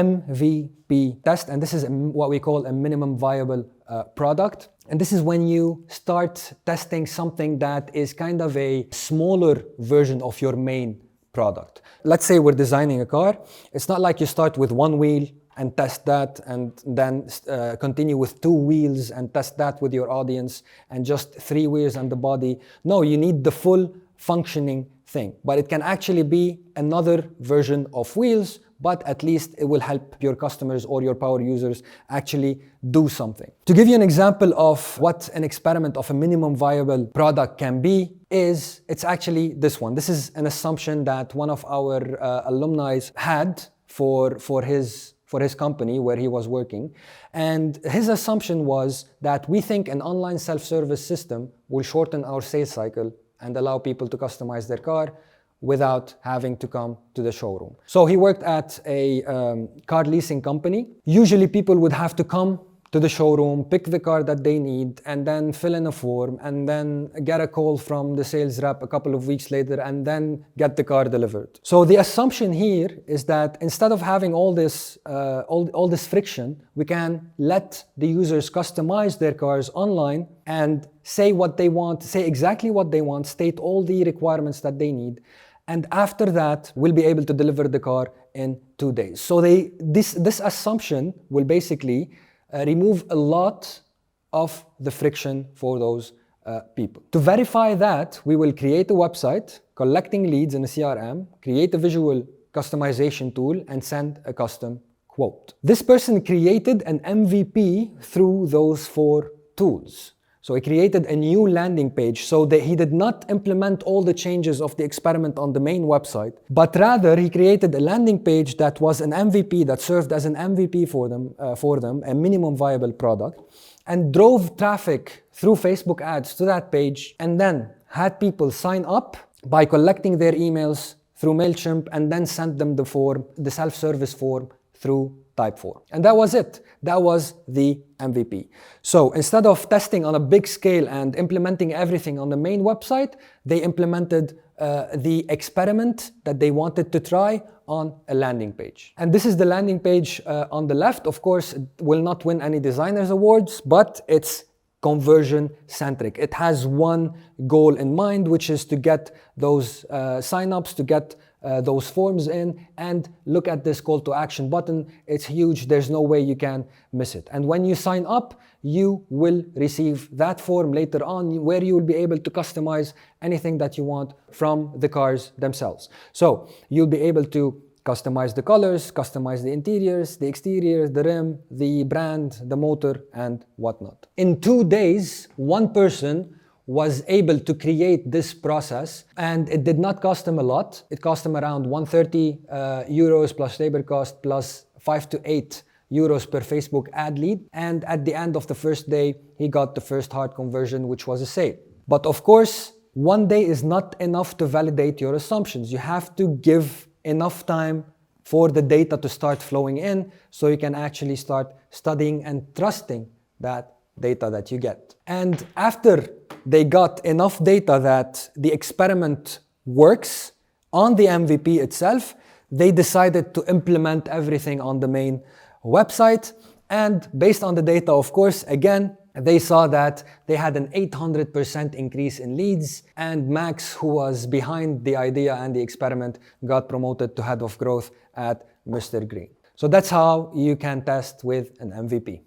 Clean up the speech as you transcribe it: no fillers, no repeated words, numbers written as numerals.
MVP test, and this is what we call a minimum viable product. And this is when you start testing something that is kind of a smaller version of your main product. Let's say we're designing a car. It's not like you start with one wheel and test that, and then continue with 2 wheels and test that with your audience, and just 3 wheels and the body. No, you need the full functioning thing. But it can actually be another version of wheels, but at least it will help your customers or your power users actually do something. To give you an example of what an experiment of a minimum viable product can be, it's actually this one. This is an assumption that one of our alumni had for his company where he was working. And his assumption was that we think an online self-service system will shorten our sales cycle and allow people to customize their car without having to come to the showroom. So he worked at a car leasing company. Usually people would have to come to the showroom, pick the car that they need, and then fill in a form, and then get a call from the sales rep a couple of weeks later, and then get the car delivered. So the assumption here is that instead of having all this friction, we can let the users customize their cars online and say what they want, say exactly what they want, state all the requirements that they need, and after that, we'll be able to deliver the car in 2 days. So this assumption will basically remove a lot of the friction for those people. To verify that, we will create a website, collecting leads in a CRM, create a visual customization tool, and send a custom quote. This person created an MVP through those 4 tools. So he created a new landing page so that he did not implement all the changes of the experiment on the main website, but rather he created a landing page that was an MVP, that served as an MVP for them, a minimum viable product, and drove traffic through Facebook ads to that page, and then had people sign up by collecting their emails through MailChimp, and then sent them the self-service form through Typeform. And that was it. That was the MVP. So instead of testing on a big scale and implementing everything on the main website, they implemented the experiment that they wanted to try on a landing page. And this is the landing page on the left. Of course, it will not win any designers awards, but it's conversion centric. It has one goal in mind, which is to get those signups, to get those forms in, and look at this call to action button. It's huge. There's no way you can miss it. And when you sign up, you will receive that form later on where you will be able to customize anything that you want from the cars themselves. So you'll be able to customize the colors, customize the interiors, the exteriors, the rim, the brand, the motor, and whatnot. In 2 days, one person was able to create this process, and it did not cost him a lot. It cost him around 130 euros plus labor cost plus 5 to 8 euros per Facebook ad lead. And at the end of the first day, he got the first hard conversion, which was a sale. But of course, 1 day is not enough to validate your assumptions. You have to give enough time for the data to start flowing in so you can actually start studying and trusting that data that you get. And after they got enough data that the experiment works on the MVP itself, they decided to implement everything on the main website. And based on the data, of course, again, they saw that they had an 800% increase in leads, and Max, who was behind the idea and the experiment, got promoted to head of growth at Mr. Green. So that's how you can test with an MVP.